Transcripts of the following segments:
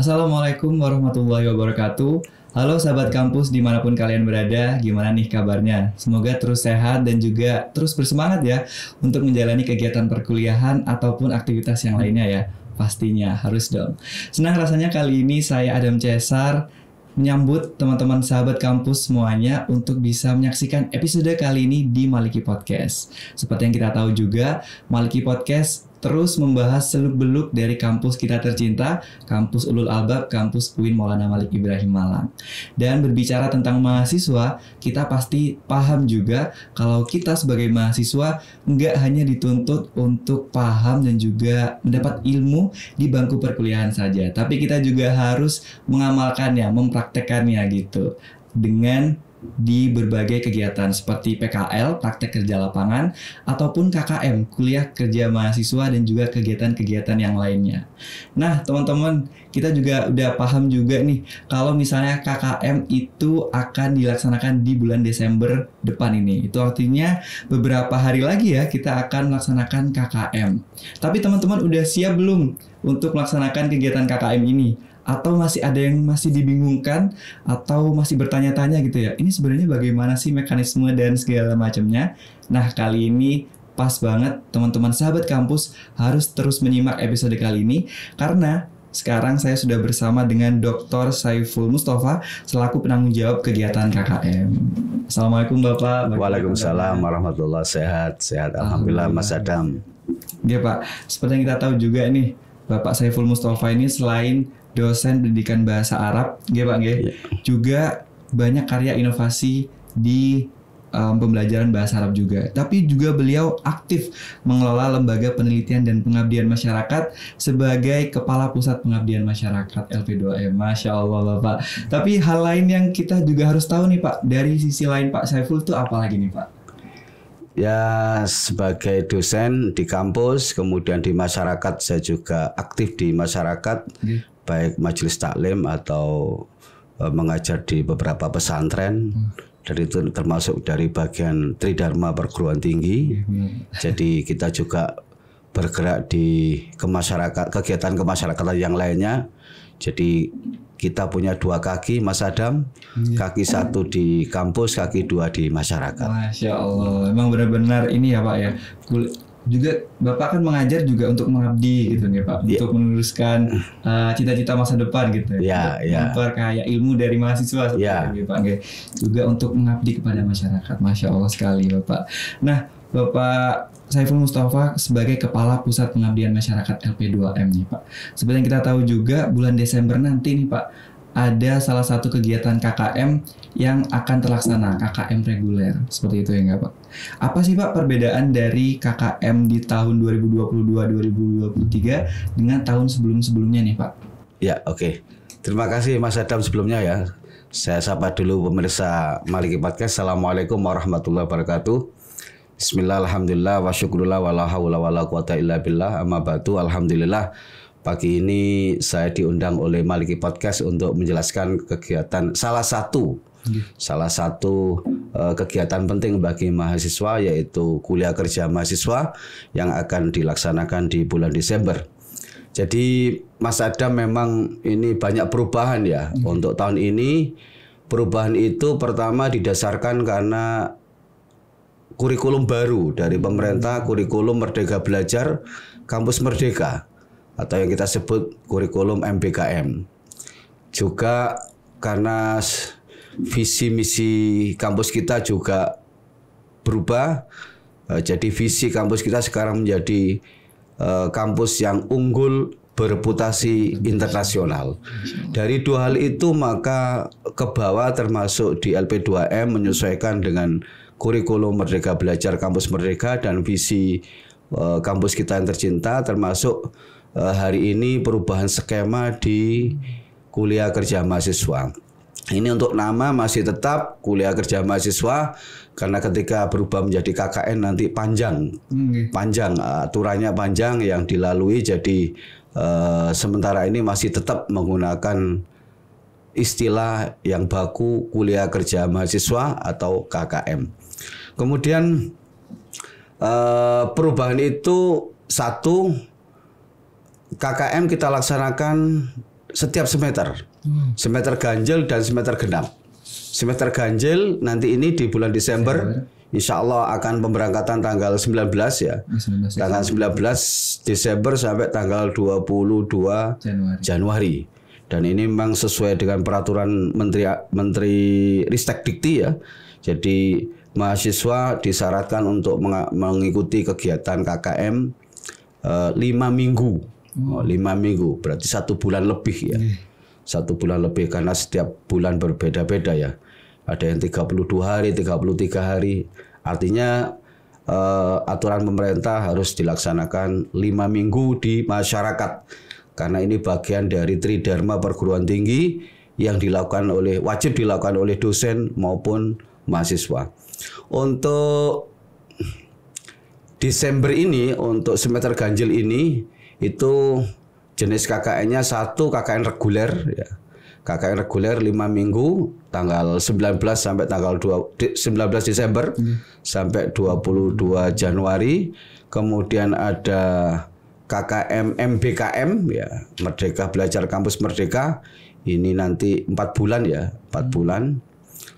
Assalamualaikum warahmatullahi wabarakatuh. Halo sahabat kampus dimanapun kalian berada, gimana nih kabarnya? Semoga terus sehat dan juga terus bersemangat ya untuk menjalani kegiatan perkuliahan ataupun aktivitas yang lainnya ya. Pastinya harus dong. Senang rasanya kali ini saya Adam Cesar menyambut teman-teman sahabat kampus semuanya untuk bisa menyaksikan episode kali ini di Maliki Podcast. Seperti yang kita tahu juga, Maliki Podcast terus membahas seluk-beluk dari kampus kita tercinta, Kampus Ulul Albab, Kampus UIN Maulana Malik Ibrahim Malang. Dan berbicara tentang mahasiswa, kita pasti paham juga kalau kita sebagai mahasiswa nggak hanya dituntut untuk paham dan juga mendapat ilmu di bangku perkuliahan saja, tapi kita juga harus mengamalkannya, mempraktekannya gitu dengan di berbagai kegiatan seperti PKL, praktek kerja lapangan, ataupun KKM, kuliah kerja mahasiswa dan juga kegiatan-kegiatan yang lainnya. Nah, teman-teman, kita juga udah paham juga nih kalau misalnya KKM itu akan dilaksanakan di bulan Desember depan ini. Itu artinya beberapa hari lagi ya kita akan melaksanakan KKM. Tapi teman-teman udah siap belum untuk melaksanakan kegiatan KKM ini? Atau masih ada yang masih dibingungkan atau masih bertanya-tanya gitu ya, ini sebenarnya bagaimana sih mekanisme dan segala macamnya. Nah, kali ini pas banget teman-teman sahabat kampus harus terus menyimak episode kali ini karena sekarang saya sudah bersama dengan Dr. Saiful Mustafa selaku penanggung jawab kegiatan KKM. Assalamualaikum Bapak. Waalaikumsalam warahmatullahi wabarakatuh. Sehat alhamdulillah Mas Adam. Ya Pak, seperti yang kita tahu juga nih, Bapak Saiful Mustafa ini selain dosen pendidikan bahasa Arab, Pak, juga banyak karya inovasi di pembelajaran bahasa Arab juga. Tapi juga beliau aktif mengelola lembaga penelitian dan pengabdian masyarakat sebagai Kepala Pusat Pengabdian Masyarakat LP2M. Masya Allah Bapak. Tapi hal lain yang kita juga harus tahu nih Pak, dari sisi lain Pak Saiful itu apa lagi nih Pak? Ya, sebagai dosen di kampus, kemudian di masyarakat saya juga aktif di masyarakat, baik majelis taklim atau mengajar di beberapa pesantren. Dan itu termasuk dari bagian Tridharma Perguruan Tinggi. Jadi kita juga bergerak di kegiatan kemasyarakatan yang lainnya. Jadi kita punya dua kaki, Mas Adam, kaki satu di kampus, kaki dua di masyarakat. Masya Allah, emang benar-benar ini ya Pak ya. Juga Bapak kan mengajar juga untuk mengabdi gitu nih Pak, untuk meneruskan cita-cita masa depan gitu ya. Memperkaya ilmu dari mahasiswa seperti Pak. Juga untuk mengabdi kepada masyarakat. Masya Allah sekali Bapak. Nah, Bapak Saiful Mustafa sebagai Kepala Pusat Pengabdian Masyarakat LP2M nih Pak. Seperti yang kita tahu juga bulan Desember nanti nih Pak, ada salah satu kegiatan KKM yang akan terlaksana, KKM reguler. Seperti itu ya nggak Pak? Apa sih Pak perbedaan dari KKM di tahun 2022-2023 dengan tahun sebelum-sebelumnya nih Pak? Ya, oke. Terima kasih Mas Adam sebelumnya ya. Saya sapa dulu pemirsa Maliki Podcast. Assalamualaikum warahmatullahi wabarakatuh. Bismillah, alhamdulillah, wa syukurullah, wa la hawla wa la quwata illa billah, amma ba'du. Alhamdulillah, pagi ini saya diundang oleh Maliki Podcast untuk menjelaskan kegiatan salah satu kegiatan penting bagi mahasiswa, yaitu kuliah kerja mahasiswa yang akan dilaksanakan di bulan Desember. Jadi Mas Adam, memang ini banyak perubahan ya untuk tahun ini. Perubahan itu pertama didasarkan karena kurikulum baru dari pemerintah, kurikulum Merdeka Belajar Kampus Merdeka atau yang kita sebut kurikulum MBKM. Juga karena visi misi kampus kita juga berubah. Jadi visi kampus kita sekarang menjadi kampus yang unggul bereputasi internasional. Dari dua hal itu maka ke bawah termasuk di LP2M menyesuaikan dengan kurikulum Merdeka Belajar Kampus Merdeka dan visi kampus kita yang tercinta, termasuk hari ini perubahan skema di kuliah kerja mahasiswa. Ini untuk nama masih tetap kuliah kerja mahasiswa, karena ketika berubah menjadi KKN nanti panjang aturannya panjang yang dilalui. Jadi sementara ini masih tetap menggunakan istilah yang baku kuliah kerja mahasiswa atau KKM. Kemudian perubahan itu satu, KKM kita laksanakan setiap semester. Semester ganjil dan semester genap. Semester ganjil nanti ini di bulan Desember. Insya Allah akan pemberangkatan tanggal 19 ya. 19 tanggal 19 Desember sampai tanggal 22 Januari. Dan ini memang sesuai dengan peraturan Menteri Ristek Dikti ya. Jadi mahasiswa disyaratkan untuk mengikuti kegiatan KKM 5 minggu. 5 minggu berarti 1 bulan lebih ya. 1 bulan lebih karena setiap bulan berbeda-beda ya. Ada yang 32 hari, 33 hari. Artinya aturan pemerintah harus dilaksanakan 5 minggu di masyarakat. Karena ini bagian dari Tridharma perguruan tinggi yang wajib dilakukan oleh dosen maupun mahasiswa. Untuk Desember ini, untuk semester ganjil ini, itu jenis KKN-nya 1 KKN reguler ya. KKN reguler 5 minggu tanggal 19 sampai tanggal 19 Desember sampai 22 Januari. Kemudian ada KKM MBKM ya, Merdeka Belajar Kampus Merdeka. Ini nanti 4 bulan ya, 4 bulan.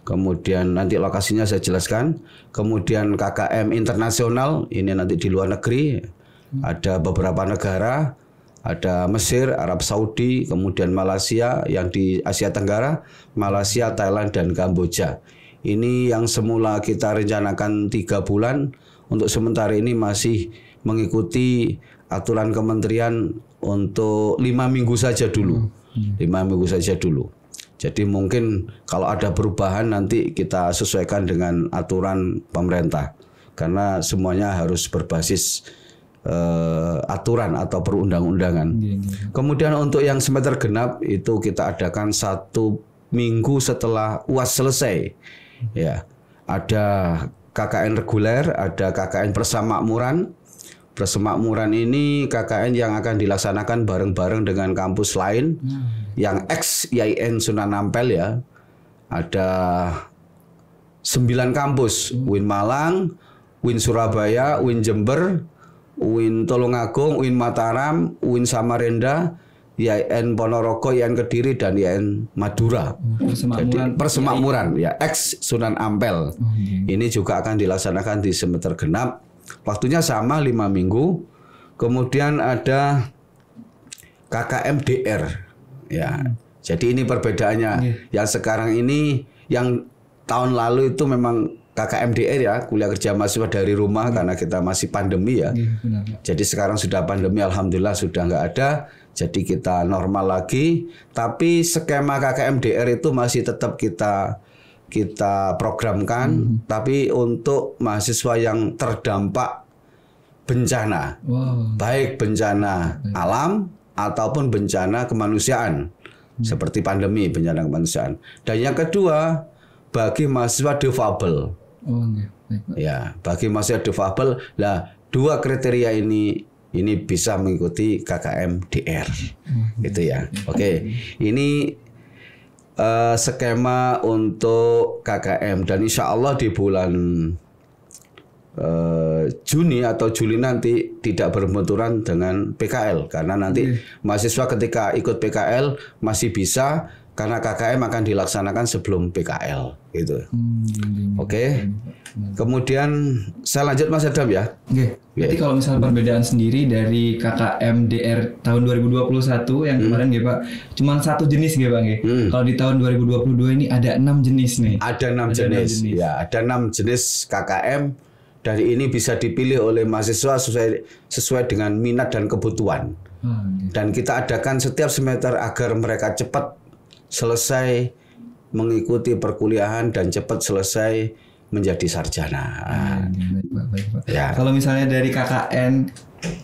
Kemudian nanti lokasinya saya jelaskan. Kemudian KKM internasional ini nanti di luar negeri. Ada beberapa negara. Ada Mesir, Arab Saudi, kemudian Malaysia yang di Asia Tenggara, Malaysia, Thailand, dan Kamboja. Ini yang semula kita rencanakan 3 bulan, untuk sementara ini masih mengikuti aturan kementerian untuk 5 minggu saja dulu. 5 minggu saja dulu. Jadi mungkin kalau ada perubahan nanti kita sesuaikan dengan aturan pemerintah. Karena semuanya harus berbasis aturan atau perundang-undangan. Kemudian untuk yang semester genap itu kita adakan 1 minggu setelah UAS selesai. Ya, ada KKN reguler, ada KKN persemakmuran. Persemakmuran ini KKN yang akan dilaksanakan bareng-bareng dengan kampus lain yang ex IAIN Sunan Ampel ya. Ada 9 kampus, UIN Malang, UIN Surabaya, UIN Jember, UIN Tulungagung, UIN Mataram, UIN Samarinda, IAIN Ponorogo, IAIN Kediri, dan IAIN Madura. Jadi persemakmuran ya, ex Sunan Ampel. Ini juga akan dilaksanakan di semester genap. Waktunya sama 5 minggu. Kemudian ada KKM DR. Ya. Jadi ini perbedaannya. Yang sekarang ini, yang tahun lalu itu memang KKMDR ya, kuliah kerja mahasiswa dari rumah karena kita masih pandemi ya. Jadi sekarang sudah pandemi, alhamdulillah sudah nggak ada. Jadi kita normal lagi. Tapi skema KKMDR itu masih tetap kita programkan. Tapi untuk mahasiswa yang terdampak bencana, baik bencana alam ataupun bencana kemanusiaan, seperti pandemi, bencana kemanusiaan. Dan yang kedua, bagi mahasiswa difabel. Ya, bagi mahasiswa difabel, lah 2 kriteria ini bisa mengikuti KKM DR. Gitu ya. Oke. Ini skema untuk KKM, dan insya Allah di bulan Juni atau Juli nanti tidak berbenturan dengan PKL, karena nanti mahasiswa ketika ikut PKL masih bisa, karena KKM akan dilaksanakan sebelum PKL gitu. Oke. Kemudian saya lanjut Mas Adam ya. Berarti kalau misalnya perbedaan sendiri dari KKM DR tahun 2021 yang kemarin ya Pak, cuma 1 jenis ya Pak. Kalau di tahun 2022 ini ada 6 jenis nih. Ada 6 jenis. Ya, ada 6 jenis KKM. Dari ini bisa dipilih oleh mahasiswa sesuai dengan minat dan kebutuhan. Dan kita adakan setiap semester agar mereka cepat selesai mengikuti perkuliahan dan cepat selesai menjadi sarjana. Ya. Kalau misalnya dari KKN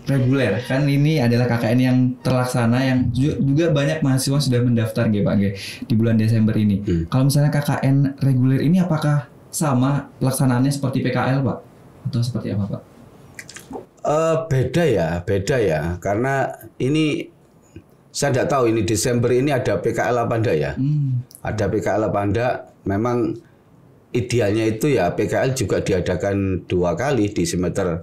reguler, kan ini adalah KKN yang terlaksana, yang juga banyak mahasiswa sudah mendaftar Pak di bulan Desember ini. Kalau misalnya KKN reguler ini apakah sama pelaksanaannya seperti PKL Pak? Atau seperti apa Pak? Beda ya, karena ini saya tidak tahu ini Desember ini ada PKL apa enggak ya. Ada PKL apa enggak. Memang idealnya itu ya PKL juga diadakan 2 kali di semester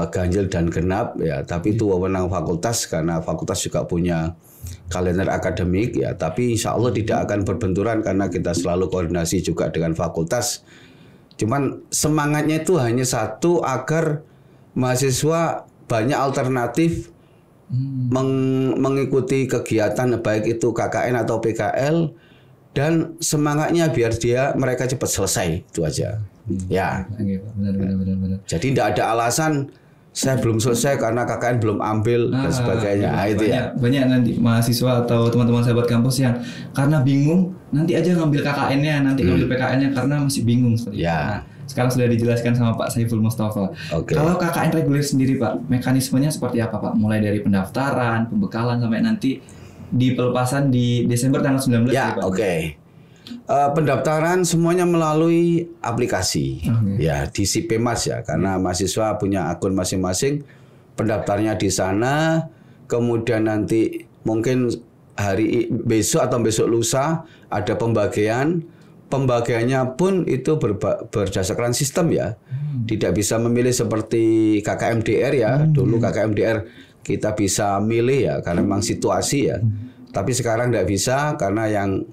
ganjil dan genap ya. Tapi itu wewenang fakultas, karena fakultas juga punya kalender akademik ya, tapi insya Allah tidak akan berbenturan karena kita selalu koordinasi juga dengan fakultas. Cuman semangatnya itu hanya satu, agar mahasiswa banyak alternatif mengikuti kegiatan baik itu KKN atau PKL, dan semangatnya biar mereka cepat selesai, itu aja. Ya. Benar. Jadi tidak ada alasan saya belum selesai karena KKN belum ambil dan sebagainya. Itu ya. Banyak nanti mahasiswa atau teman-teman sahabat kampus yang karena bingung nanti aja ngambil KKN-nya, nanti ngambil PKN-nya karena masih bingung seperti itu. Nah, sekarang sudah dijelaskan sama Pak Saiful Mustafa. Kalau KKN reguler sendiri Pak, mekanismenya seperti apa Pak? Mulai dari pendaftaran, pembekalan sampai nanti di pelepasan di Desember tanggal 19 ya, Pak. Pendaftaran semuanya melalui aplikasi ya di SIPEMAS ya, karena mahasiswa punya akun masing-masing, pendaftarnya di sana, kemudian nanti mungkin besok atau besok lusa ada pembagiannya pun itu berdasarkan sistem ya, tidak bisa memilih seperti KKMDR ya. Dulu KKMDR kita bisa milih ya karena memang situasi ya, tapi sekarang tidak bisa karena yang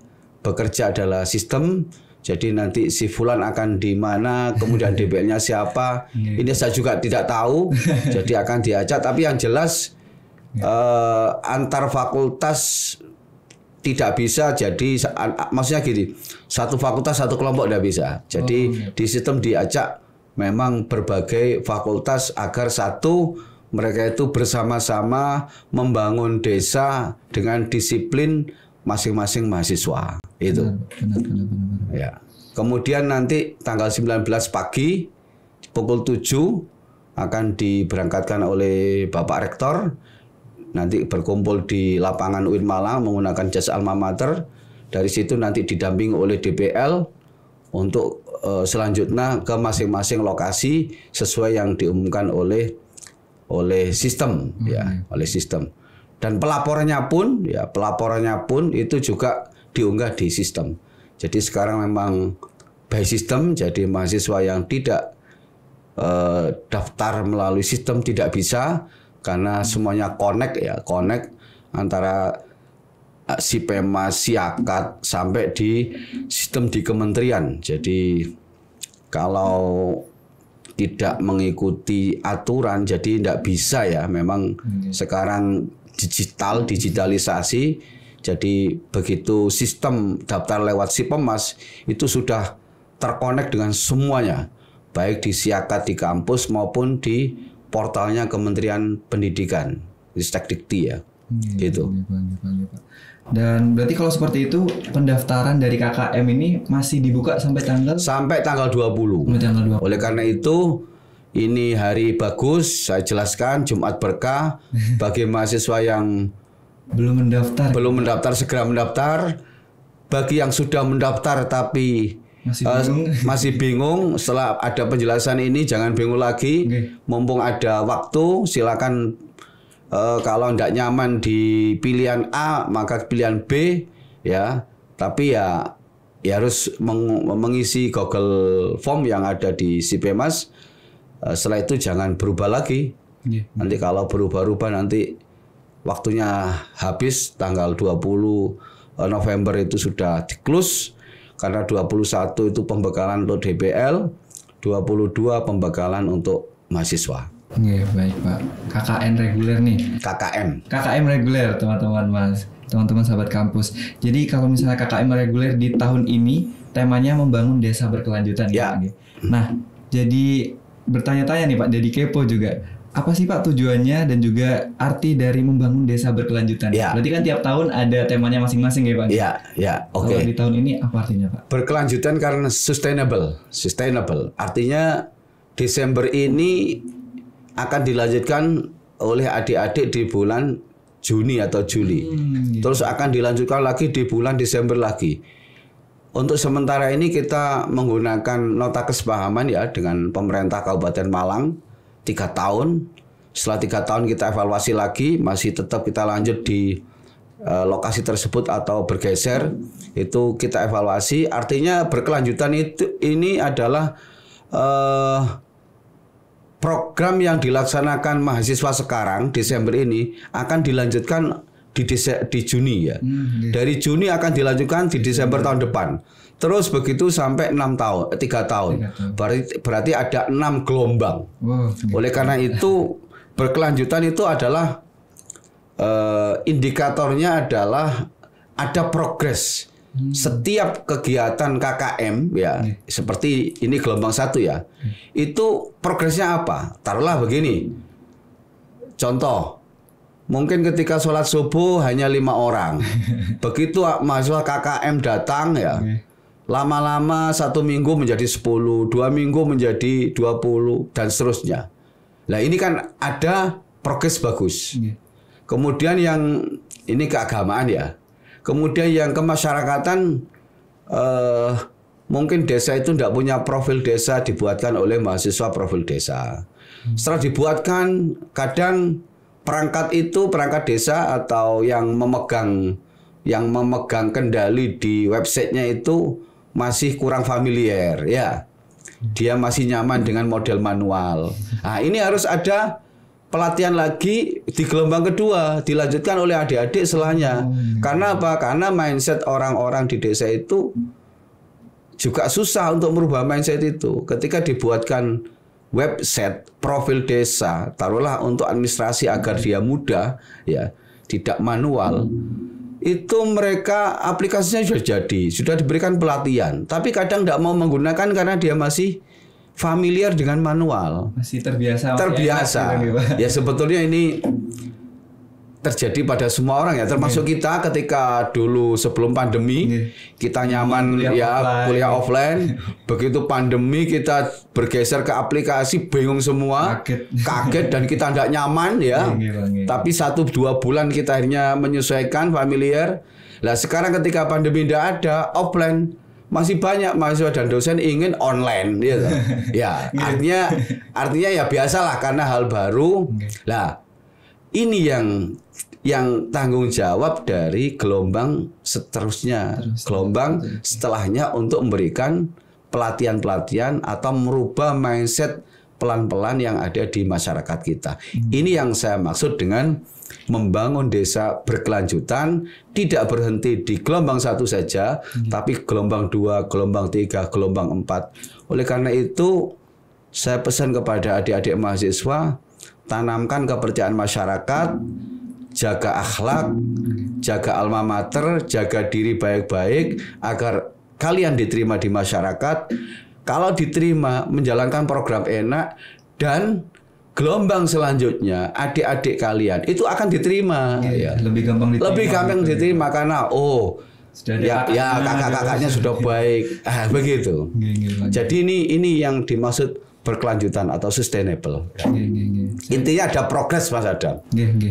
bekerja adalah sistem. Jadi nanti si fulan akan di mana, kemudian DBL-nya siapa, ini saya juga tidak tahu. Jadi akan diacak, tapi yang jelas antar fakultas tidak bisa. Jadi maksudnya gini, satu fakultas satu kelompok tidak bisa. Jadi di sistem diacak memang berbagai fakultas agar mereka itu bersama-sama membangun desa dengan disiplin masing-masing mahasiswa itu. Benar. Ya. Kemudian nanti tanggal 19 pagi pukul 7 akan diberangkatkan oleh Bapak Rektor. Nanti berkumpul di lapangan UIN Malang menggunakan jas alma mater. Dari situ nanti didampingi oleh DPL untuk selanjutnya ke masing-masing lokasi sesuai yang diumumkan oleh sistem ya, oleh sistem. Dan pelaporannya pun itu juga diunggah di sistem. Jadi sekarang memang by sistem, jadi mahasiswa yang tidak daftar melalui sistem tidak bisa karena semuanya connect antara SIPEMAS, SIAKAT sampai di sistem di kementerian. Jadi kalau tidak mengikuti aturan jadi tidak bisa ya. Memang sekarang digitalisasi, jadi begitu sistem daftar lewat SIPEMAS itu sudah terkonek dengan semuanya, baik di SIAKAT di kampus maupun di portalnya Kementerian Pendidikan, Ristekdikti ya, gitu. Dan berarti kalau seperti itu pendaftaran dari KKM ini masih dibuka sampai tanggal 20. Sampai tanggal 20. Oleh karena itu ini hari bagus, saya jelaskan Jumat berkah bagi mahasiswa yang belum mendaftar segera mendaftar. Bagi yang sudah mendaftar tapi masih bingung, setelah ada penjelasan ini jangan bingung lagi. Mumpung ada waktu, silakan kalau tidak nyaman di pilihan A maka pilihan B ya. Tapi ya harus mengisi Google Form yang ada di SIPEMAS. Setelah itu jangan berubah lagi. Nanti kalau berubah-ubah nanti waktunya habis tanggal 20 November itu sudah di-close. Karena 21 itu pembekalan untuk DBL, 22 pembekalan untuk mahasiswa. Baik Pak. KKN reguler nih. KKM reguler teman-teman sahabat kampus. Jadi kalau misalnya KKM reguler di tahun ini temanya membangun desa berkelanjutan ya. Nah, jadi bertanya-tanya nih Pak, jadi kepo juga. Apa sih Pak tujuannya dan juga arti dari membangun desa berkelanjutan? Berarti kan tiap tahun ada temanya masing-masing ya Pak? Oke. Kalau di tahun ini apa artinya Pak? Berkelanjutan karena sustainable. Artinya Desember ini akan dilanjutkan oleh adik-adik di bulan Juni atau Juli. Terus akan dilanjutkan lagi di bulan Desember lagi. Untuk sementara ini kita menggunakan nota kesepahaman ya dengan pemerintah Kabupaten Malang 3 tahun. Setelah 3 tahun kita evaluasi lagi, masih tetap kita lanjut di lokasi tersebut atau bergeser, itu kita evaluasi. Artinya berkelanjutan ini adalah program yang dilaksanakan mahasiswa sekarang Desember ini akan dilanjutkan di Juni ya. Dari Juni akan dilanjutkan di Desember tahun depan. Terus begitu sampai 3 tahun. Berarti ada 6 gelombang. Oleh karena itu berkelanjutan itu adalah indikatornya adalah ada progres. Setiap kegiatan KKM ya, seperti ini gelombang 1 ya. Itu progresnya apa? Taruhlah begini. Contoh, mungkin ketika sholat subuh hanya 5 orang. Begitu mahasiswa KKM datang ya, lama-lama 1 minggu menjadi 10, 2 minggu menjadi 20 dan seterusnya. Nah ini kan ada progres bagus. Kemudian yang ini keagamaan ya. Kemudian yang kemasyarakatan, mungkin desa itu tidak punya profil desa, dibuatkan oleh mahasiswa profil desa. Setelah dibuatkan, kadang perangkat desa atau yang memegang kendali di websitenya itu masih kurang familiar ya. Dia masih nyaman dengan model manual. Nah, ini harus ada pelatihan lagi di gelombang kedua, dilanjutkan oleh adik-adik setelahnya. Karena apa? Karena mindset orang-orang di desa itu juga susah untuk merubah mindset itu. Ketika dibuatkan website profil desa, taruhlah untuk administrasi agar dia mudah, ya, tidak manual. Itu mereka aplikasinya sudah diberikan pelatihan, tapi kadang tidak mau menggunakan karena dia masih familiar dengan manual. Masih terbiasa. Ya sebetulnya ini terjadi pada semua orang ya, termasuk kita ketika dulu sebelum pandemi kita nyaman kuliah offline. Begitu pandemi kita bergeser ke aplikasi, bingung semua, kaget dan kita tidak nyaman ya. Tapi 1-2 bulan kita akhirnya menyesuaikan, familiar. Nah sekarang ketika pandemi tidak ada, offline masih banyak mahasiswa dan dosen ingin online gitu. Ya artinya ya biasalah karena hal baru. Nah ini yang tanggung jawab dari gelombang seterusnya, gelombang setelahnya untuk memberikan pelatihan-pelatihan atau merubah mindset pelan-pelan yang ada di masyarakat kita. Ini yang saya maksud dengan membangun desa berkelanjutan, tidak berhenti di gelombang 1 saja, tapi gelombang 2, gelombang 3, gelombang 4. Oleh karena itu, saya pesan kepada adik-adik mahasiswa, tanamkan kepercayaan masyarakat, jaga akhlak, jaga alma mater, jaga diri baik-baik agar kalian diterima di masyarakat. Kalau diterima, menjalankan program enak, dan gelombang selanjutnya adik-adik kalian itu akan diterima. Lebih gampang diterima karena kakak-kakaknya sudah baik. Begitu. Jadi ini yang dimaksud berkelanjutan atau sustainable. Intinya ada progres, Mas Adam.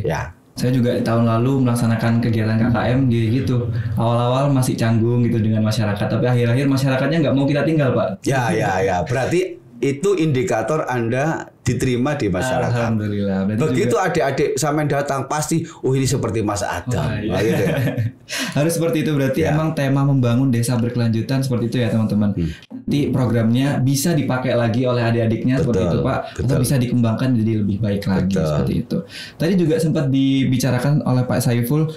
Ya. Saya juga tahun lalu melaksanakan kegiatan KKM gitu. Awal-awal masih canggung gitu dengan masyarakat, tapi akhir-akhir masyarakatnya nggak mau kita tinggal, Pak. Ya. Berarti itu indikator Anda diterima di masyarakat. Alhamdulillah. Begitu adik-adik sampai datang pasti, ini seperti Mas Adam. Gitu ya. Harus seperti itu, berarti emang tema membangun desa berkelanjutan seperti itu ya teman-teman. Nanti programnya bisa dipakai lagi oleh adik-adiknya seperti itu, Pak. Atau bisa dikembangkan jadi lebih baik lagi seperti itu. Tadi juga sempat dibicarakan oleh Pak Saiful,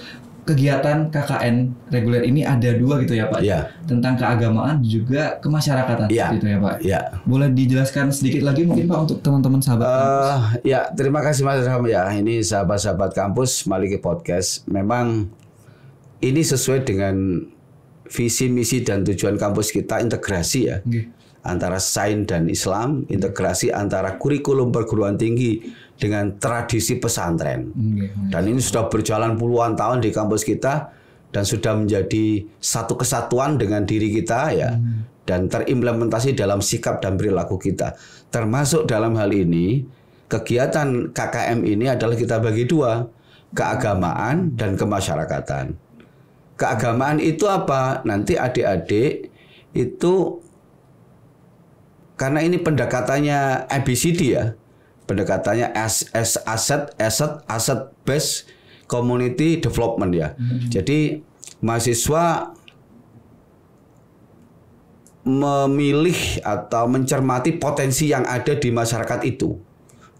kegiatan KKN reguler ini ada 2 gitu ya Pak, tentang keagamaan juga kemasyarakatan gitu ya Pak. Boleh dijelaskan sedikit lagi mungkin Pak untuk teman-teman sahabat kampus? Ya, terima kasih Mas Ram ya. Ini sahabat-sahabat kampus Maliki Podcast. Memang ini sesuai dengan visi, misi dan tujuan kampus kita, integrasi ya. Antara sains dan Islam, integrasi antara kurikulum perguruan tinggi dengan tradisi pesantren. Dan ini sudah berjalan puluhan tahun di kampus kita dan sudah menjadi satu kesatuan dengan diri kita ya, dan terimplementasi dalam sikap dan perilaku kita. Termasuk dalam hal ini kegiatan KKM ini adalah kita bagi 2, keagamaan dan kemasyarakatan. Keagamaan itu apa? Nanti adik-adik itu, karena ini pendekatannya ABCD ya, pendekatannya asset based community development ya. Jadi mahasiswa memilih atau mencermati potensi yang ada di masyarakat itu,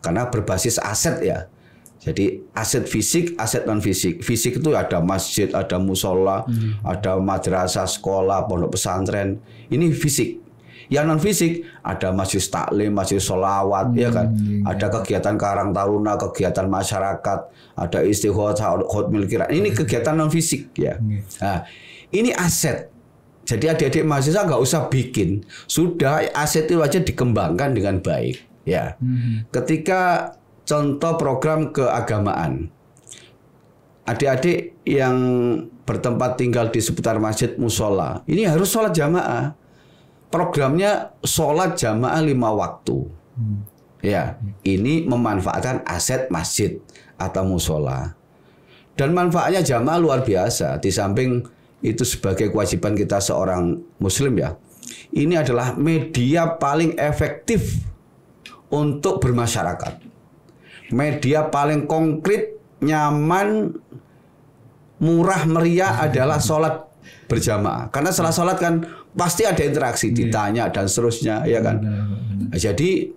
karena berbasis aset ya. Jadi aset fisik, aset non fisik. Fisik itu ada masjid, ada musola, ada madrasah, sekolah, pondok pesantren. Ini fisik. Yang non fisik ada masjid taklim, masjid sholawat, ya kan. Ada kegiatan karang taruna, kegiatan masyarakat, ada istighothah, khutmil Quran. Ini kegiatan non fisik ya. Nah, ini aset. Jadi adik-adik mahasiswa nggak usah bikin, sudah aset itu aja dikembangkan dengan baik. Ya, ketika contoh program keagamaan, adik-adik yang bertempat tinggal di seputar masjid musola, ini harus sholat jamaah. Programnya sholat jamaah 5 waktu. Ya, ini memanfaatkan aset masjid atau musola. Dan manfaatnya jamaah luar biasa. Di samping itu sebagai kewajiban kita seorang muslim ya. Ini adalah media paling efektif untuk bermasyarakat. Media paling konkret, nyaman, murah meriah adalah sholat berjamaah. Karena setelah sholat kan pasti ada interaksi, ditanya dan seterusnya, ya kan. Jadi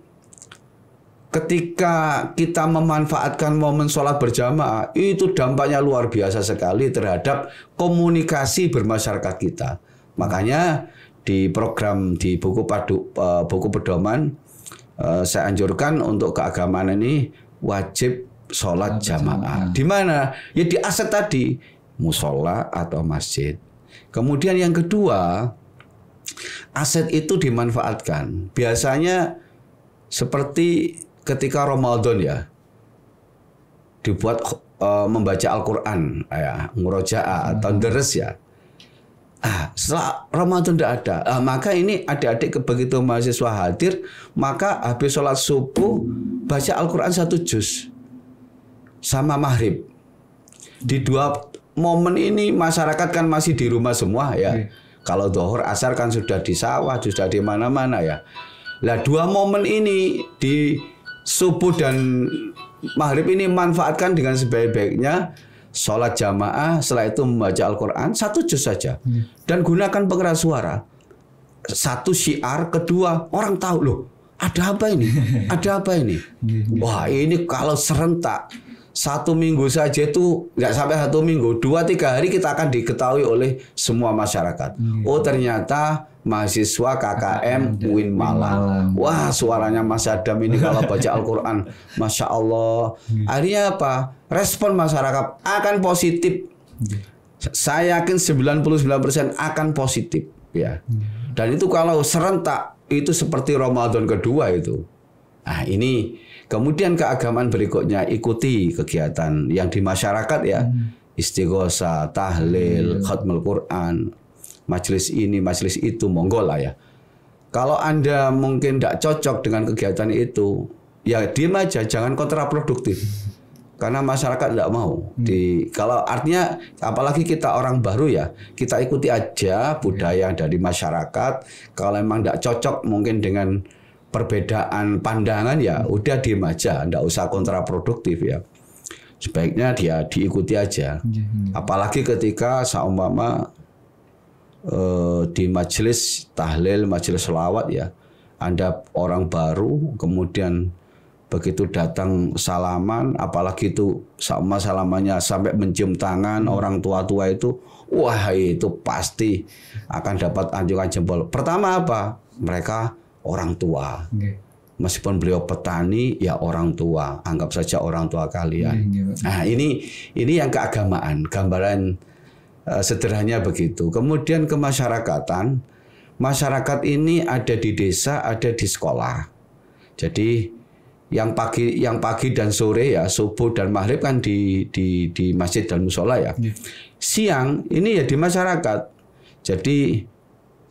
ketika kita memanfaatkan momen sholat berjamaah, itu dampaknya luar biasa sekali terhadap komunikasi bermasyarakat kita. Makanya di program di buku pedoman saya anjurkan untuk keagamaan ini wajib sholat jamaah. Di mana? Ya di aset tadi, musola atau masjid. Kemudian yang kedua, aset itu dimanfaatkan. Biasanya seperti ketika Ramadan ya, dibuat membaca Al-Quran, ya, murojaah atau deres ya. Setelah Ramadan tidak ada, maka ini adik-adik begitu mahasiswa hadir, maka habis sholat subuh baca Al-Quran 1 juz sama maghrib. Di 2 momen ini masyarakat kan masih di rumah semua ya. Kalau zuhur asar kan sudah di sawah, sudah di mana-mana ya. Lah 2 momen ini di subuh dan maghrib ini manfaatkan dengan sebaik-baiknya. Sholat jamaah, setelah itu membaca Al-Quran 1 juz saja. Dan gunakan pengeras suara. 1 syiar, kedua orang tahu loh. Ada apa ini? Ada apa ini? Wah ini kalau serentak 1 minggu saja itu nggak sampai 1 minggu, 2-3 hari kita akan diketahui oleh semua masyarakat. Oh ternyata mahasiswa KKM UIN Malang. Wah suaranya Mas Adam ini kalau baca Al-Quran, Masya Allah. Akhirnya apa? Respon masyarakat akan positif. Saya yakin 99% akan positif ya. Dan itu kalau serentak itu seperti Ramadan kedua itu. Nah ini kemudian keagamaan berikutnya, ikuti kegiatan yang di masyarakat ya. Istighosah, tahlil, khatmul Quran, majelis ini, majelis itu, monggo lah ya. Kalau Anda mungkin tidak cocok dengan kegiatan itu, ya diam aja, jangan kontraproduktif. Karena masyarakat tidak mau. Kalau artinya, apalagi kita orang baru ya, kita ikuti aja budaya dari masyarakat. Kalau memang tidak cocok mungkin dengan perbedaan pandangan ya, udah diem aja, tidak usah kontraproduktif ya. Sebaiknya dia diikuti aja. Apalagi ketika seumpama di majelis tahlil, majelis sholawat ya, Anda orang baru, kemudian begitu datang salaman, apalagi itu sama salamannya sampai mencium tangan orang tua-tua itu, wah itu pasti akan dapat anjungan jempol. Pertama apa? Mereka orang tua. Meskipun beliau petani, ya orang tua. Anggap saja orang tua kalian. Nah ini yang keagamaan, gambaran sederhananya begitu. Kemudian kemasyarakatan, masyarakat ini ada di desa, ada di sekolah. Jadi yang pagi dan sore ya, subuh dan maghrib kan di masjid dan musola ya. Siang ini ya di masyarakat. Jadi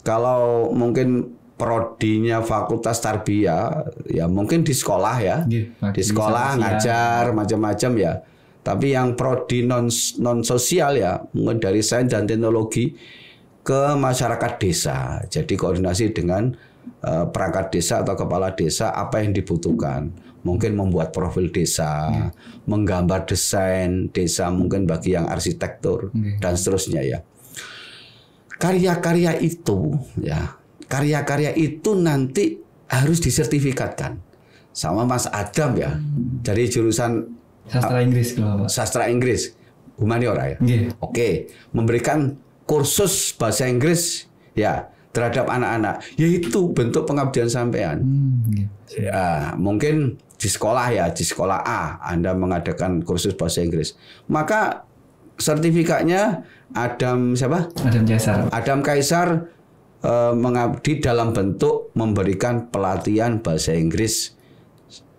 kalau mungkin prodinya fakultas tarbiyah ya mungkin di sekolah ya. Di sekolah ngajar macam-macam ya. Tapi yang prodi non sosial ya, mungkin dari sains dan teknologi ke masyarakat desa. Jadi koordinasi dengan perangkat desa atau kepala desa apa yang dibutuhkan. Mungkin membuat profil desa, menggambar desain desa mungkin bagi yang arsitektur dan seterusnya ya. Karya-karya itu ya, karya-karya itu nanti harus disertifikatkan sama Mas Adam ya. Dari jurusan Sastra Inggris kalau Pak. Sastra Inggris, humaniora ya. Nggih. Oke, memberikan kursus bahasa Inggris ya terhadap anak-anak, yaitu bentuk pengabdian sampean. Nggih. Ya, mungkin di sekolah ya, di sekolah A Anda mengadakan kursus bahasa Inggris. Maka sertifikatnya Adam siapa? Adam Kaisar. Adam Kaisar mengabdi dalam bentuk memberikan pelatihan bahasa Inggris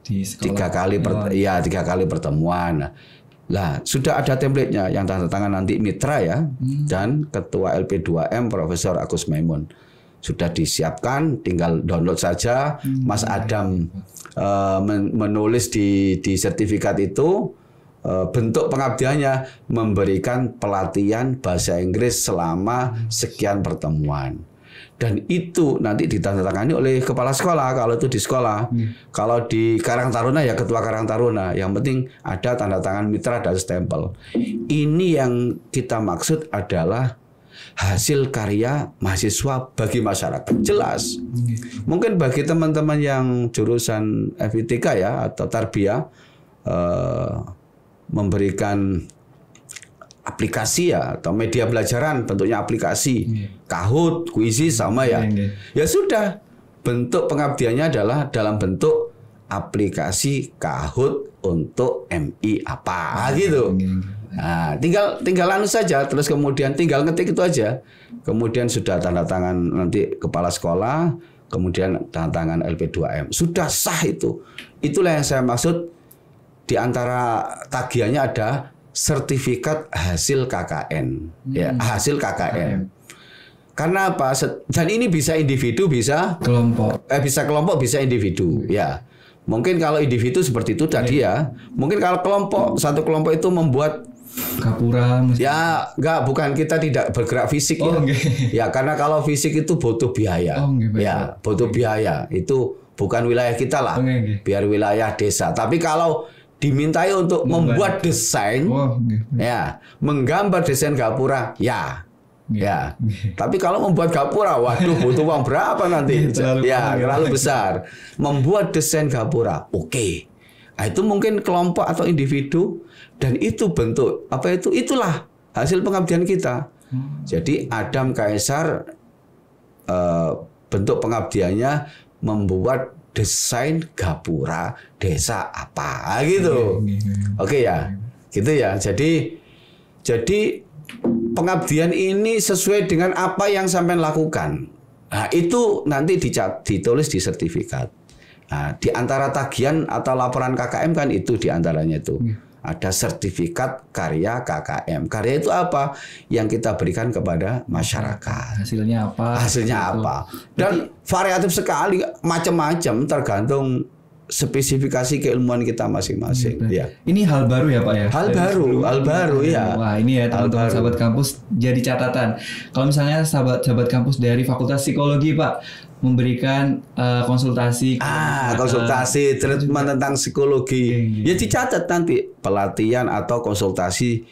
Di sekolah. 3 kali pertemuan. Lah, sudah ada template-nya yang tanda tangan nanti mitra ya dan ketua LP2M Profesor Agus Maimun. Sudah disiapkan, tinggal download saja. Mas Adam menulis di sertifikat itu bentuk pengabdiannya memberikan pelatihan bahasa Inggris selama sekian pertemuan. Dan itu nanti ditandatangani oleh kepala sekolah kalau itu di sekolah. Kalau di Karang Taruna ya ketua Karang Taruna. Yang penting ada tanda tangan mitra dan stempel. Ini yang kita maksud adalah hasil karya mahasiswa bagi masyarakat. Jelas. Mungkin bagi teman-teman yang jurusan FITK ya atau Tarbiyah memberikan aplikasi ya atau media pelajaran bentuknya aplikasi, Kahoot, Kuisi sama ya. Ya sudah, bentuk pengabdiannya adalah dalam bentuk aplikasi Kahoot untuk MI apa gitu. Nah, tinggal anu saja, terus kemudian tinggal ngetik itu aja. Kemudian sudah tanda tangan nanti kepala sekolah, kemudian tanda tangan LP2M. Sudah sah itu. Itulah yang saya maksud, di antara tagihannya ada sertifikat hasil KKN, ya hasil KKN. Karena apa? Dan ini bisa individu, bisa kelompok, bisa kelompok, bisa individu. Ya, mungkin kalau individu seperti itu tadi ya. Mungkin kalau kelompok, satu kelompok itu membuat Gapura. Ya, bukan kita tidak bergerak fisik ya. Ya, karena kalau fisik itu butuh biaya. Ya, butuh biaya. Itu bukan wilayah kita lah. Biar wilayah desa. Tapi kalau dimintai untuk membuat desain, ya, menggambar desain gapura, ya. Tapi kalau membuat gapura, waduh, butuh uang berapa nanti? Terlalu besar. Membuat desain gapura, oke. Nah, itu mungkin kelompok atau individu, dan itu bentuk apa itu? Itulah hasil pengabdian kita. Jadi Adam Kaisar bentuk pengabdiannya membuat desain gapura desa apa gitu. Oke ya. Gitu ya. Jadi pengabdian ini sesuai dengan apa yang sampean lakukan. Nah, itu nanti ditulis di sertifikat. Nah, di antara tagihan atau laporan KKM kan itu di antaranya itu. Ada sertifikat karya KKM. Karya itu apa? Yang kita berikan kepada masyarakat. Hasilnya apa? Hasilnya apa? Dan variatif sekali, macam-macam tergantung spesifikasi keilmuan kita masing-masing. Ya. Ini hal baru ya Pak ya? Hal baru ya. Wah ini ya teman-teman sahabat kampus jadi catatan. Kalau misalnya sahabat kampus dari Fakultas Psikologi Pak memberikan konsultasi. Konsultasi treatment tentang psikologi. Ya dicatat nanti pelatihan atau konsultasi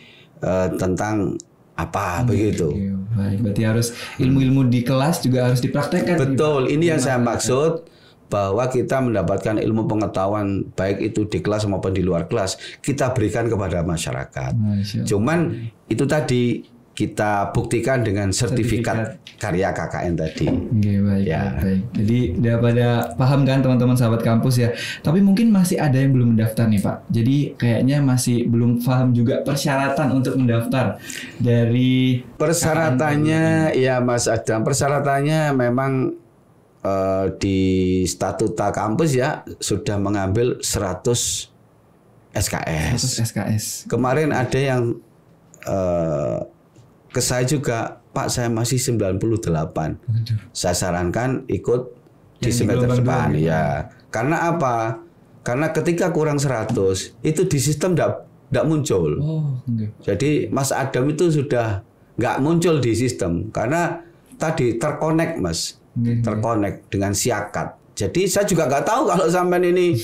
tentang apa begitu. Baik, berarti harus ilmu-ilmu di kelas juga harus dipraktekkan. Betul, ini yang saya maksud, bahwa kita mendapatkan ilmu pengetahuan baik itu di kelas maupun di luar kelas kita berikan kepada masyarakat. Cuman itu tadi kita buktikan dengan sertifikat karya KKN tadi. Baik, ya. Baik. Jadi udah pada paham kan teman-teman sahabat kampus ya. Tapi mungkin masih ada yang belum mendaftar nih Pak. Jadi kayaknya masih belum paham juga persyaratan untuk mendaftar dari persyaratannya KKN. Ya Mas Adam, persyaratannya memang di statuta kampus ya sudah mengambil 100 SKS. 100 SKS. Kemarin ada yang ke saya juga, Pak saya masih 98. Saya sarankan ikut di semester depan ya. Karena apa? Karena ketika kurang 100 itu di sistem tidak muncul. Jadi Mas Adam itu sudah nggak muncul di sistem karena tadi terkonek Mas. Terkonek dengan siakat. Jadi saya juga nggak tahu kalau sampean ini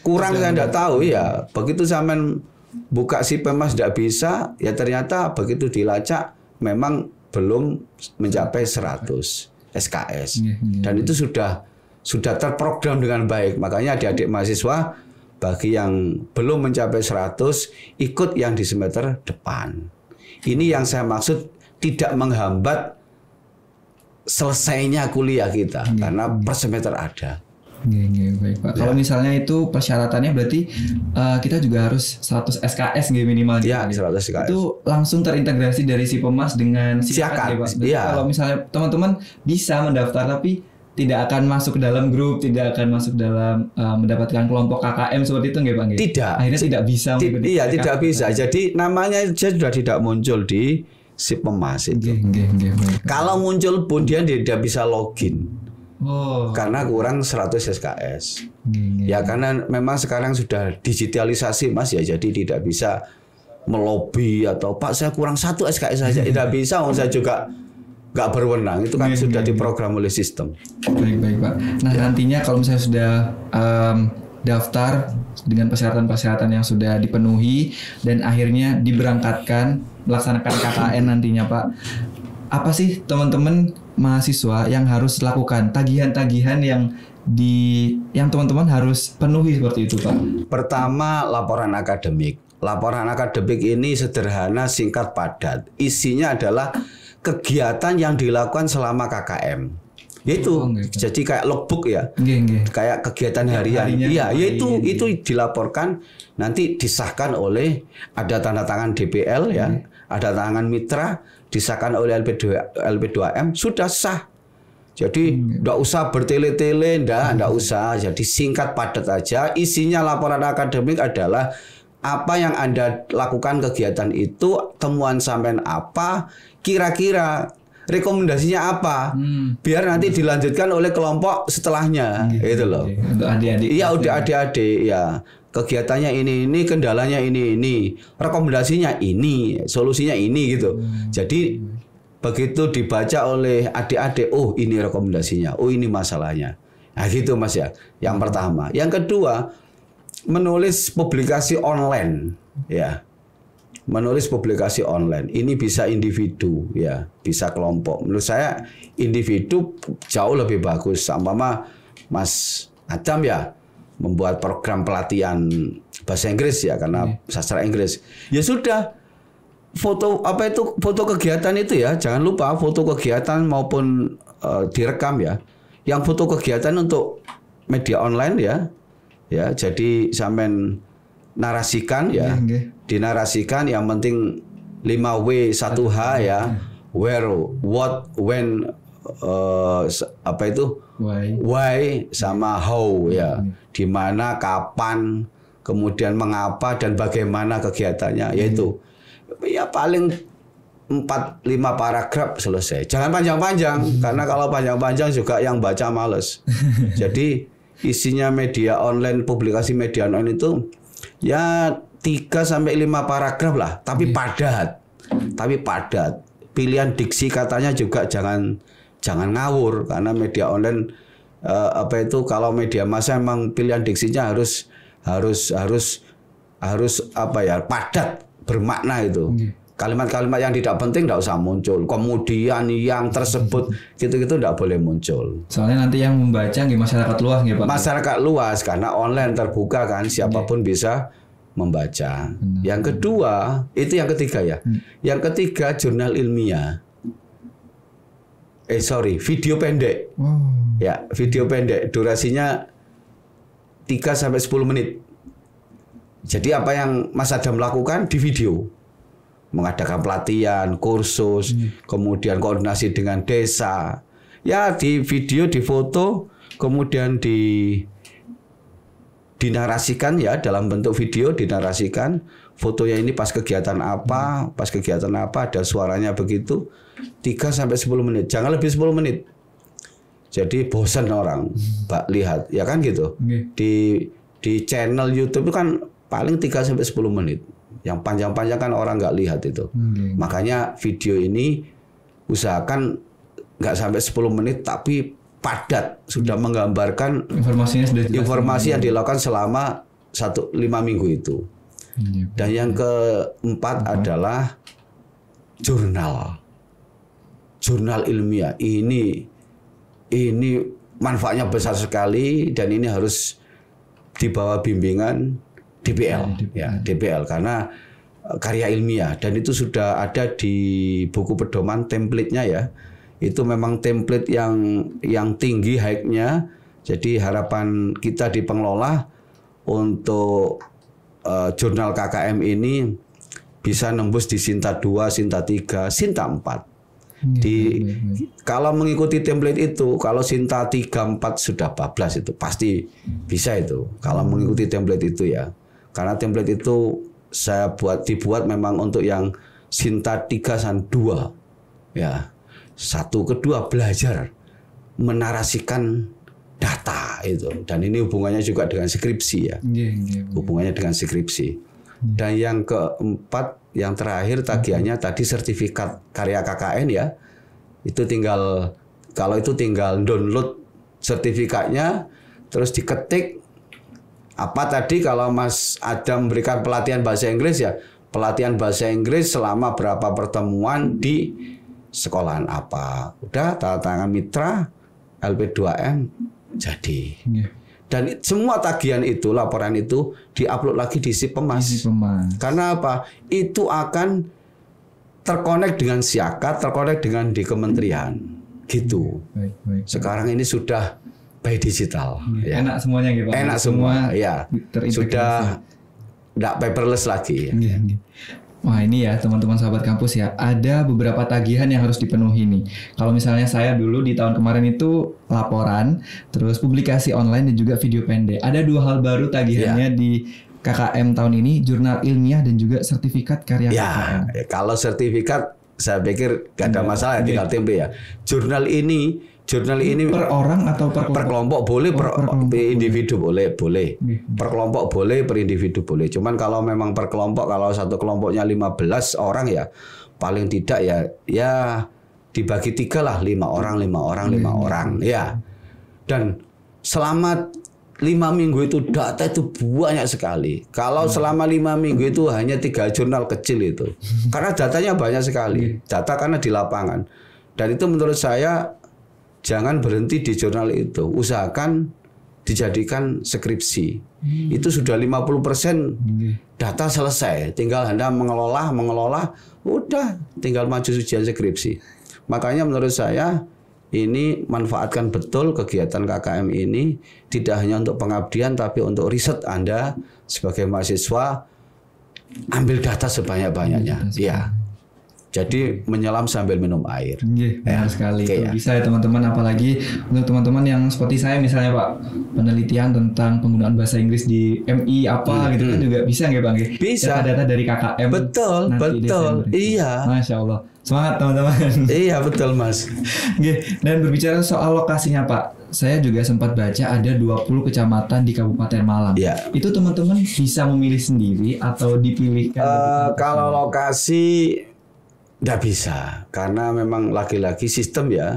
kurang, saya nggak tahu ya. Begitu sampean buka si Pemas tidak bisa, ya ternyata begitu dilacak memang belum mencapai 100 SKS. Dan itu sudah terprogram dengan baik. Makanya adik-adik mahasiswa bagi yang belum mencapai 100 ikut yang di semester depan. Ini yang saya maksud tidak menghambat selesainya kuliah kita karena per semester ada. Baik Pak. Kalau misalnya itu persyaratannya berarti kita juga harus 100 SKS minimal gitu. Ya, 100 SKS. Itu langsung terintegrasi dari si Pemas dengan si Siakat, Pak. iya. Kalau misalnya teman-teman bisa mendaftar tapi tidak akan masuk ke dalam grup, tidak akan masuk dalam mendapatkan kelompok KKM seperti itu nggak Pak? Tidak. Akhirnya tidak bisa. Iya, tidak bisa. Jadi namanya saja sudah tidak muncul di si Pemas itu. Kalau muncul pun dia tidak bisa login. Karena kurang 100 SKS. Ya karena memang sekarang sudah digitalisasi Mas ya, jadi tidak bisa melobi atau Pak saya kurang 1 SKS saja. Tidak bisa, saya juga nggak berwenang. Itu kan sudah diprogram oleh sistem. Baik Pak. Nah nantinya kalau misalnya sudah daftar dengan persyaratan-persyaratan yang sudah dipenuhi dan akhirnya diberangkatkan melaksanakan KKN nantinya Pak, apa sih teman-teman mahasiswa yang harus lakukan, tagihan-tagihan yang teman-teman harus penuhi seperti itu Pak? Pertama, laporan akademik. Laporan akademik ini sederhana, singkat, padat. Isinya adalah kegiatan yang dilakukan selama KKM. Yaitu jadi kayak logbook ya. Kayak kegiatan harian. Iya, yaitu itu dilaporkan, nanti disahkan oleh ada tanda tangan DPL ya, ada tangan mitra, disahkan oleh LP2M, sudah sah. Jadi enggak usah bertele-tele, enggak usah. Jadi singkat padat aja. Isinya laporan akademik adalah apa yang Anda lakukan kegiatan itu, temuan sampean apa, kira-kira rekomendasinya apa, biar nanti dilanjutkan oleh kelompok setelahnya, itu loh. Untuk adik-adik. Iya, udah adik-adik ya. Kegiatannya ini, kendalanya ini, rekomendasinya ini, solusinya ini gitu. Jadi begitu dibaca oleh adik-adik, oh ini rekomendasinya, oh ini masalahnya. Nah gitu Mas ya. Yang pertama. Yang kedua, menulis publikasi online ya. Menulis publikasi online. Ini bisa individu ya, bisa kelompok. Menurut saya individu jauh lebih bagus. Sama Mas Adam ya membuat program pelatihan bahasa Inggris ya karena sastra Inggris. Ya sudah. Foto foto kegiatan itu ya, jangan lupa foto kegiatan maupun direkam ya. Yang foto kegiatan untuk media online ya. Ya, jadi sampean narasikan ya. Dinarasikan yang penting 5W 1H ya. Where, what, when, why sama how ya. Di mana, kapan, kemudian mengapa dan bagaimana kegiatannya, yaitu ya paling 4-5 paragraf selesai. Jangan panjang-panjang karena kalau panjang-panjang juga yang baca males. Jadi isinya media online, publikasi media online itu ya 3-5 paragraf lah, tapi padat. Pilihan diksi katanya juga jangan ngawur karena media online kalau media massa memang pilihan diksinya harus padat, bermakna itu. Kalimat-kalimat yang tidak penting tidak usah muncul. Kemudian yang tersebut gitu-gitu tidak boleh muncul. Soalnya nanti yang membaca masyarakat luas Pak. Masyarakat luas karena online terbuka kan, siapapun bisa membaca. Yang kedua, itu yang ketiga ya. Yang ketiga jurnal ilmiah. Video pendek. Ya, video pendek. Durasinya 3-10 menit. Jadi apa yang Mas Adam lakukan di video. Mengadakan pelatihan, kursus, kemudian koordinasi dengan desa. Ya, di video, di foto, kemudian dinarasikan ya dalam bentuk video, dinarasikan fotonya ini pas kegiatan apa, ada suaranya begitu. 3-10 menit, jangan lebih 10 menit. Jadi bosan orang Pak lihat, ya kan gitu. Di channel YouTube itu kan paling 3-10 menit. Yang panjang-panjang kan orang nggak lihat itu. Makanya video ini usahakan nggak sampai 10 menit tapi padat, sudah menggambarkan informasi yang dilakukan selama 5 minggu itu. Dan yang keempat adalah jurnal ilmiah. Ini manfaatnya besar sekali dan ini harus di bawah bimbingan DPL, ya DPL karena karya ilmiah, dan itu sudah ada di buku pedoman template-nya ya. Itu memang template yang tinggi high-nya. Jadi harapan kita di pengelola untuk jurnal KKM ini bisa nembus di Sinta 2, Sinta 3, Sinta 4. Kalau mengikuti template itu, kalau Sinta 3, 4 sudah bablas itu pasti bisa itu. Kalau mengikuti template itu ya. Karena template itu saya dibuat memang untuk yang Sinta 3 dan 2. Ya. 1, kedua belajar menarasikan data itu. Dan ini hubungannya juga dengan skripsi ya. Hubungannya dengan skripsi. Dan yang keempat, yang terakhir tagihannya tadi sertifikat karya KKN ya. Itu tinggal, kalau itu tinggal download sertifikatnya, terus diketik apa tadi, kalau Mas Adam memberikan pelatihan bahasa Inggris ya, pelatihan bahasa Inggris selama berapa pertemuan di sekolahan apa. Udah tanda tangan mitra, LP2M jadi. Dan semua tagihan itu, laporan itu diupload lagi di Sipemas. Karena apa? Itu akan terkonek dengan Siakat, terkonek dengan di kementerian. Gitu. Sekarang ini sudah by digital. Ya. Enak semuanya gitu. Enak semua, ya. Sudah tidak paperless lagi. Ya. Wah ini ya teman-teman sahabat kampus ya, ada beberapa tagihan yang harus dipenuhi nih. Kalau misalnya saya dulu di tahun kemarin itu laporan, terus publikasi online dan juga video pendek. Ada 2 hal baru tagihannya di KKM tahun ini, jurnal ilmiah dan juga sertifikat karya KKM. Kalau sertifikat saya pikir gak ada masalah, tinggal tempe ya. Jurnal ini per orang atau per kelompok boleh, per individu boleh. Per kelompok boleh, per individu boleh. Cuman kalau memang per kelompok, kalau satu kelompoknya 15 orang ya paling tidak ya dibagi 3 lah, 5 orang ya. Dan selama 5 minggu itu data itu banyak sekali. Kalau selama 5 minggu itu hanya 3 jurnal kecil itu. Karena datanya banyak sekali. Data karena di lapangan. Dan itu menurut saya jangan berhenti di jurnal itu. Usahakan dijadikan skripsi. Itu sudah 50% data selesai. Tinggal Anda mengelola, udah tinggal maju ujian skripsi. Makanya menurut saya ini manfaatkan betul kegiatan KKM ini, tidak hanya untuk pengabdian tapi untuk riset Anda sebagai mahasiswa, ambil data sebanyak-banyaknya. Ya. Jadi menyelam sambil minum air. Benar sekali. Itu bisa ya teman-teman, apalagi untuk teman-teman yang seperti saya misalnya Pak, penelitian tentang penggunaan bahasa Inggris di MI apa gitu kan juga bisa nggak Bang? Bisa. Data dari KKM. Betul. Iya. Masya Allah. Semangat teman-teman. Iya betul Mas. Dan berbicara soal lokasinya Pak, saya juga sempat baca ada 20 kecamatan di Kabupaten Malang. Ya. Itu teman-teman bisa memilih sendiri atau dipilihkan? Kalau lokasi nggak bisa, karena memang lagi-lagi sistem ya.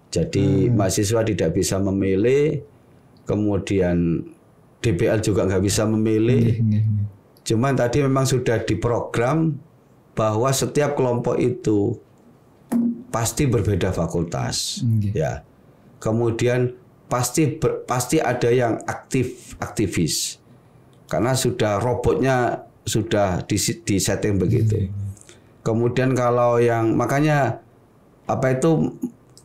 Jadi mahasiswa tidak bisa memilih, kemudian DPL juga nggak bisa memilih. Cuman tadi memang sudah diprogram bahwa setiap kelompok itu pasti berbeda fakultas, ya. Kemudian pasti ada yang aktivis, karena sudah robotnya sudah di setting begitu. Kemudian kalau yang makanya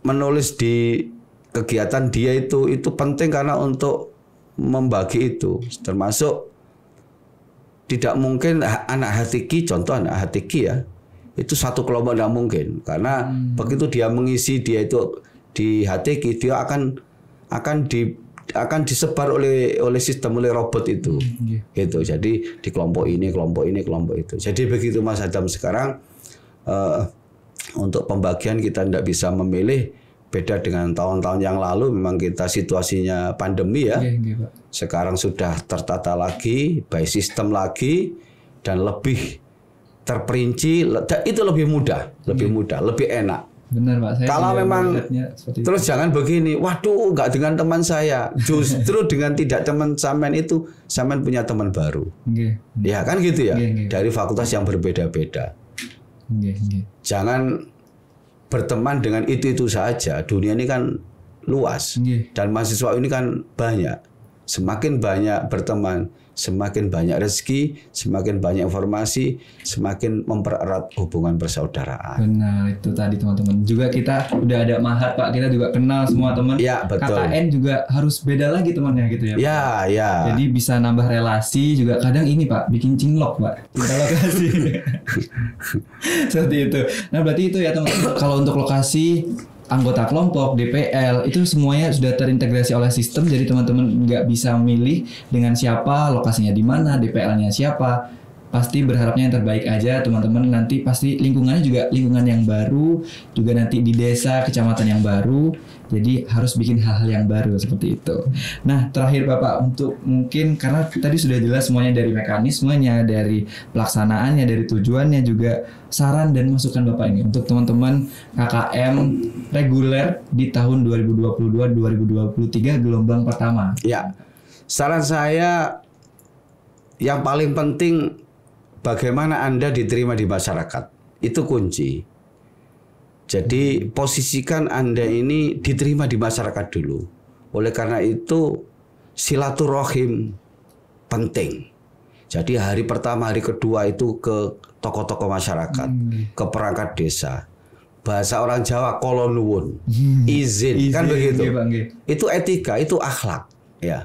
menulis di kegiatan dia itu penting karena untuk membagi itu, termasuk tidak mungkin anak HTQ, contoh anak HTQ ya, itu satu kelompok tidak mungkin, karena begitu dia mengisi dia itu di HTQ dia akan disebar oleh sistem, oleh robot itu, gitu. Jadi di kelompok ini, kelompok itu. Jadi begitu Mas Adam sekarang. Untuk pembagian kita tidak bisa memilih, beda dengan tahun-tahun yang lalu. Memang kita situasinya pandemi ya. Sekarang sudah tertata lagi, by sistem lagi, dan lebih terperinci. Itu lebih mudah, lebih enak. Benar Pak. Saya kalau memang terus jangan begini, waduh nggak dengan teman saya, justru dengan tidak teman sampean itu sampean punya teman baru. Ya kan gitu ya. Dari fakultas yang berbeda-beda. Jangan berteman dengan itu saja. Dunia ini kan luas dan mahasiswa ini kan banyak. Semakin banyak berteman, semakin banyak rezeki, semakin banyak informasi, semakin mempererat hubungan persaudaraan. Benar, itu tadi teman-teman. Juga kita udah ada Mahat Pak, kita juga kenal semua teman. Ya, betul. KKN juga harus beda lagi temannya gitu ya Pak. Ya, ya. Jadi bisa nambah relasi juga. Kadang ini Pak, bikin cinlok Pak. Kita lokasi. Seperti itu. Nah berarti itu ya teman-teman. Kalau untuk lokasi, anggota kelompok, DPL itu semuanya sudah terintegrasi oleh sistem, jadi teman-teman nggak bisa memilih dengan siapa, lokasinya di mana, DPL-nya siapa. Pasti berharapnya yang terbaik aja teman-teman. Nanti pasti lingkungannya juga lingkungan yang baru, juga nanti di desa, kecamatan yang baru. Jadi harus bikin hal-hal yang baru seperti itu. Nah terakhir Bapak, untuk mungkin karena tadi sudah jelas semuanya dari mekanismenya, dari pelaksanaannya, dari tujuannya, juga saran dan masukan Bapak ini untuk teman-teman KKM reguler di tahun 2022-2023 gelombang pertama. Ya, saran saya yang paling penting bagaimana Anda diterima di masyarakat. Itu kunci. Jadi posisikan Anda ini diterima di masyarakat dulu. Oleh karena itu silaturahim penting. Jadi hari pertama, hari kedua itu ke tokoh-tokoh masyarakat, ke perangkat desa. Bahasa orang Jawa kolonuwun, izin, kan begitu. Itu etika, itu akhlak. Ya.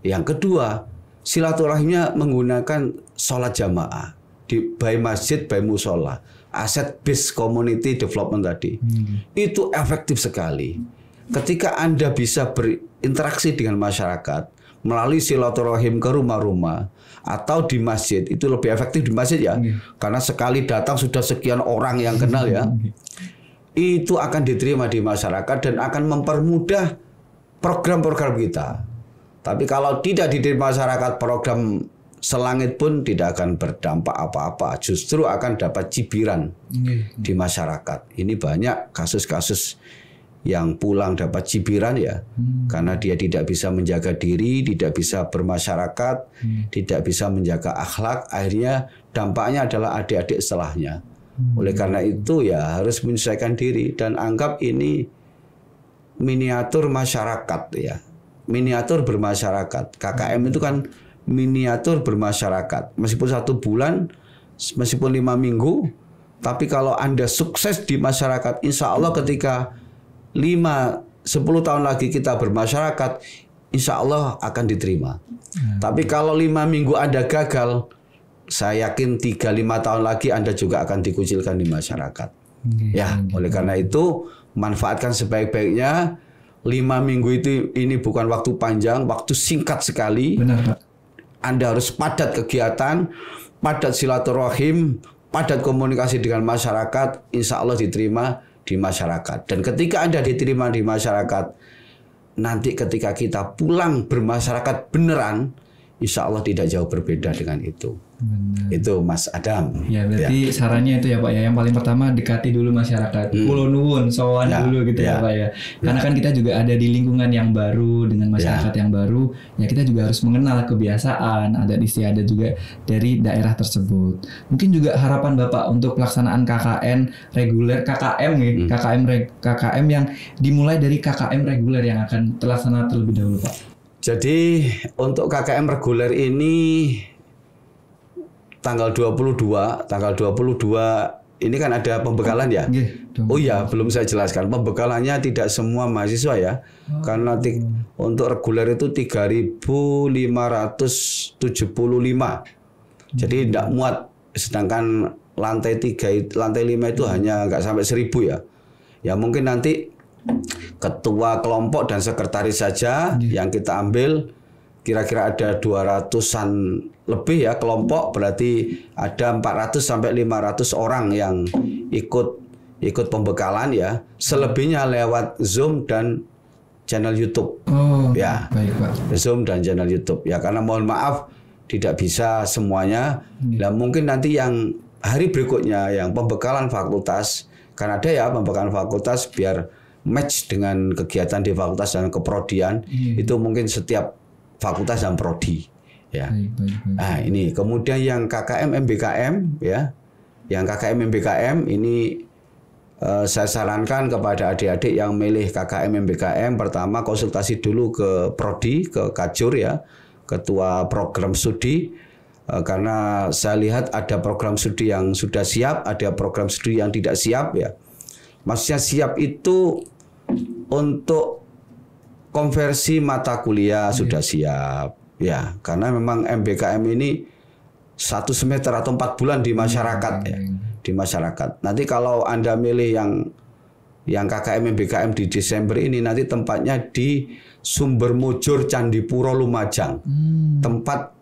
Yang kedua, silaturahimnya menggunakan sholat jamaah di baik masjid, baik musola, aset based community development tadi. Itu efektif sekali. Ketika Anda bisa berinteraksi dengan masyarakat melalui silaturahim ke rumah-rumah atau di masjid, itu lebih efektif di masjid ya, karena sekali datang sudah sekian orang yang kenal ya. Itu akan diterima di masyarakat dan akan mempermudah program-program kita. Tapi kalau tidak diterima masyarakat, program selangit pun tidak akan berdampak apa-apa. Justru akan dapat cibiran di masyarakat. Ini banyak kasus-kasus yang pulang dapat cibiran ya. Karena dia tidak bisa menjaga diri, tidak bisa bermasyarakat, tidak bisa menjaga akhlak. Akhirnya dampaknya adalah adik-adik setelahnya. Oleh karena itu ya harus menyesuaikan diri. Dan anggap ini miniatur masyarakat ya. Miniatur bermasyarakat. KKM itu kan miniatur bermasyarakat. Meskipun 1 bulan, meskipun 5 minggu, tapi kalau Anda sukses di masyarakat, insya Allah ketika 5-10 tahun lagi kita bermasyarakat, insya Allah akan diterima. Tapi kalau 5 minggu Anda gagal, saya yakin 3-5 tahun lagi Anda juga akan dikucilkan di masyarakat. Ya, oleh karena itu manfaatkan sebaik-baiknya. 5 minggu itu ini bukan waktu panjang, waktu singkat sekali. Benar, Pak. Anda harus padat kegiatan, padat silaturahim, padat komunikasi dengan masyarakat, insya Allah diterima di masyarakat. Dan ketika Anda diterima di masyarakat, nanti ketika kita pulang bermasyarakat beneran, insya Allah tidak jauh berbeda dengan itu. Benar. Itu Mas Adam. Ya berarti sarannya itu ya Pak ya. Yang paling pertama dekati dulu masyarakat. Kulo nuwun, sowan dulu gitu ya Pak ya. Karena kan kita juga ada di lingkungan yang baru dengan masyarakat yang baru. Ya kita juga harus mengenal kebiasaan, adat istiadat juga dari daerah tersebut. Mungkin juga harapan Bapak untuk pelaksanaan KKN reguler KKM nih, KKM yang dimulai dari KKM reguler yang akan terlaksana terlebih dahulu Pak. Jadi untuk KKM reguler ini tanggal 22 ini kan ada pembekalan ya. Oh iya, belum saya jelaskan. Pembekalannya tidak semua mahasiswa ya. Karena untuk reguler itu 3.575. Jadi tidak muat. Sedangkan lantai 5 itu hanya nggak sampai 1.000 ya. Ya mungkin nanti ketua kelompok dan sekretaris saja yang kita ambil. Kira-kira ada 200-an lebih ya kelompok, berarti ada 400 sampai 500 orang yang ikut pembekalan ya. Selebihnya lewat Zoom dan channel YouTube. Oh, ya. Baik, Pak. Zoom dan channel YouTube ya, karena mohon maaf tidak bisa semuanya. Dan mungkin nanti yang hari berikutnya yang pembekalan fakultas, kan ada ya pembekalan fakultas biar match dengan kegiatan di fakultas dan keprodian. Itu mungkin setiap fakultas dan prodi ya. Baik. Nah, ini kemudian yang KKM MBKM ya. Yang KKM MBKM ini saya sarankan kepada adik-adik yang milih KKM MBKM, pertama konsultasi dulu ke Prodi, ke Kajur ya, ketua program studi, karena saya lihat ada program studi yang sudah siap, ada program studi yang tidak siap ya. Maksudnya siap itu untuk konversi mata kuliah sudah siap ya, karena memang MBKM ini 1 semester atau 4 bulan di masyarakat ya. Di masyarakat. Nanti kalau Anda milih yang KKM MBKM di Desember ini, nanti tempatnya di Sumber Mujur Candipuro Lumajang. Tempat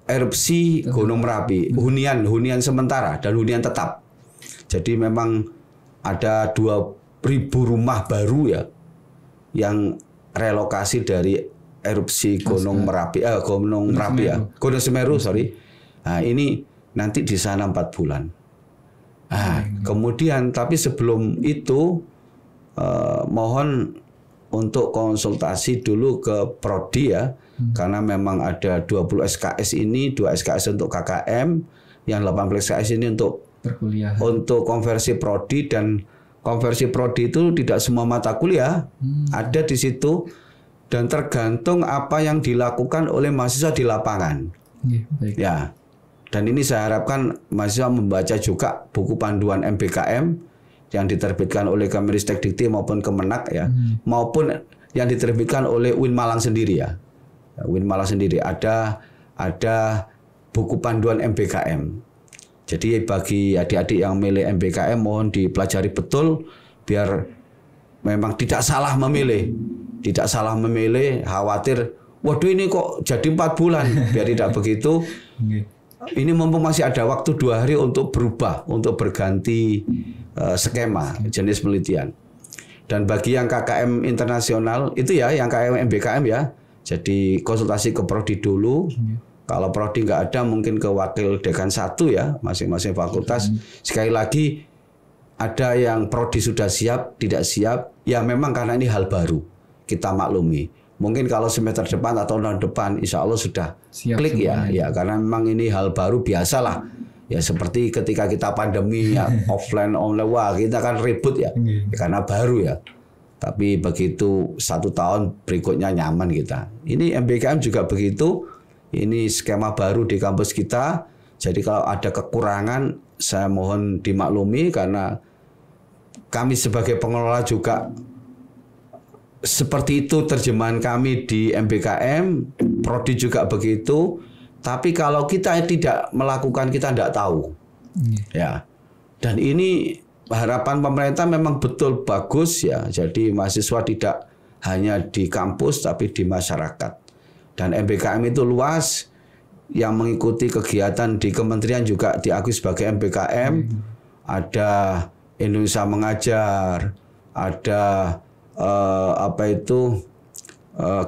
erupsi Gunung Merapi, hunian sementara dan hunian tetap. Jadi memang ada 2.000 rumah baru ya yang relokasi dari erupsi Gunung Merapi, Gunung Semeru, sorry. Nah, ini nanti di sana 4 bulan. Nah, kemudian tapi sebelum itu mohon untuk konsultasi dulu ke Prodi ya, karena memang ada 20 SKS ini, 2 SKS untuk KKM, yang 18 SKS ini untuk perkuliahan. Untuk konversi Prodi, dan konversi Prodi itu tidak semua mata kuliah ada di situ, dan tergantung apa yang dilakukan oleh mahasiswa di lapangan. Baik. Ya. Dan ini saya harapkan mahasiswa membaca juga buku panduan MBKM yang diterbitkan oleh Kemenristek Dikti maupun Kemenak ya, maupun yang diterbitkan oleh UIN Malang sendiri ya. UIN Malang sendiri ada buku panduan MBKM. Jadi bagi adik-adik yang milih MBKM mohon dipelajari betul biar memang tidak salah memilih. Tidak salah memilih, khawatir waduh ini kok jadi 4 bulan. Biar tidak begitu. Ini mumpung masih ada waktu 2 hari untuk berubah, untuk berganti skema jenis penelitian. Dan bagi yang KKM internasional itu ya, yang KKM MBKM ya, jadi konsultasi ke Prodi dulu. Kalau Prodi nggak ada mungkin ke Wakil Dekan 1 ya, masing-masing fakultas. Sekali lagi ada yang Prodi sudah siap, tidak siap, ya memang karena ini hal baru, kita maklumi. Mungkin kalau semester depan atau tahun depan insya Allah sudah siap klik ya, karena memang ini hal baru, biasalah ya, seperti ketika kita pandemi ya, offline online, wah kita kan ribut ya, karena baru ya, tapi begitu 1 tahun berikutnya nyaman kita. Ini MBKM juga begitu, ini skema baru di kampus kita, jadi kalau ada kekurangan saya mohon dimaklumi, karena kami sebagai pengelola juga seperti itu terjemahan kami di MBKM, Prodi juga begitu. Tapi kalau kita tidak melakukan, kita tidak tahu. Ya. Dan ini harapan pemerintah memang betul bagus ya. Jadi mahasiswa tidak hanya di kampus tapi di masyarakat. Dan MBKM itu luas, yang mengikuti kegiatan di kementerian juga diakui sebagai MBKM. Ada Indonesia Mengajar, ada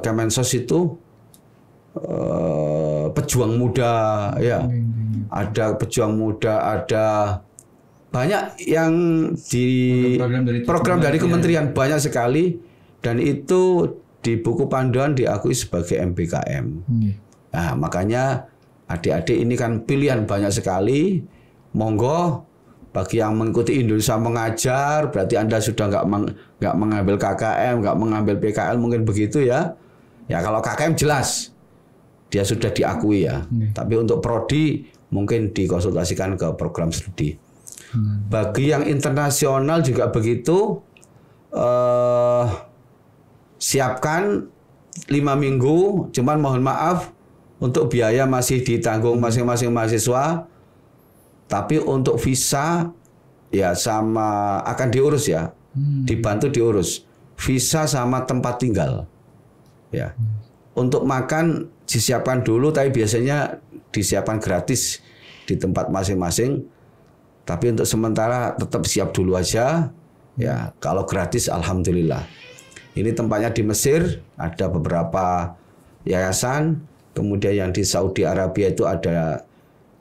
Kemensos itu pejuang muda ya, ada pejuang muda, ada banyak yang di program dari kementerian banyak sekali, dan itu di buku panduan diakui sebagai MBKM. Nah, makanya adik-adik ini kan pilihan banyak sekali, monggo. Bagi yang mengikuti Indonesia Mengajar, berarti Anda sudah nggak mengambil KKM, nggak mengambil PKL, mungkin begitu ya. Ya kalau KKM jelas dia sudah diakui ya. Tapi untuk Prodi mungkin dikonsultasikan ke program studi. Bagi yang internasional juga begitu, siapkan 5 minggu. Cuman mohon maaf untuk biaya masih ditanggung masing-masing mahasiswa. Tapi untuk visa ya sama akan diurus ya, dibantu diurus visa sama tempat tinggal ya. Untuk makan disiapkan dulu, tapi biasanya disiapkan gratis di tempat masing-masing. Tapi untuk sementara tetap siap dulu aja ya. Kalau gratis alhamdulillah. Ini tempatnya di Mesir, ada beberapa yayasan. Kemudian yang di Saudi Arabia itu ada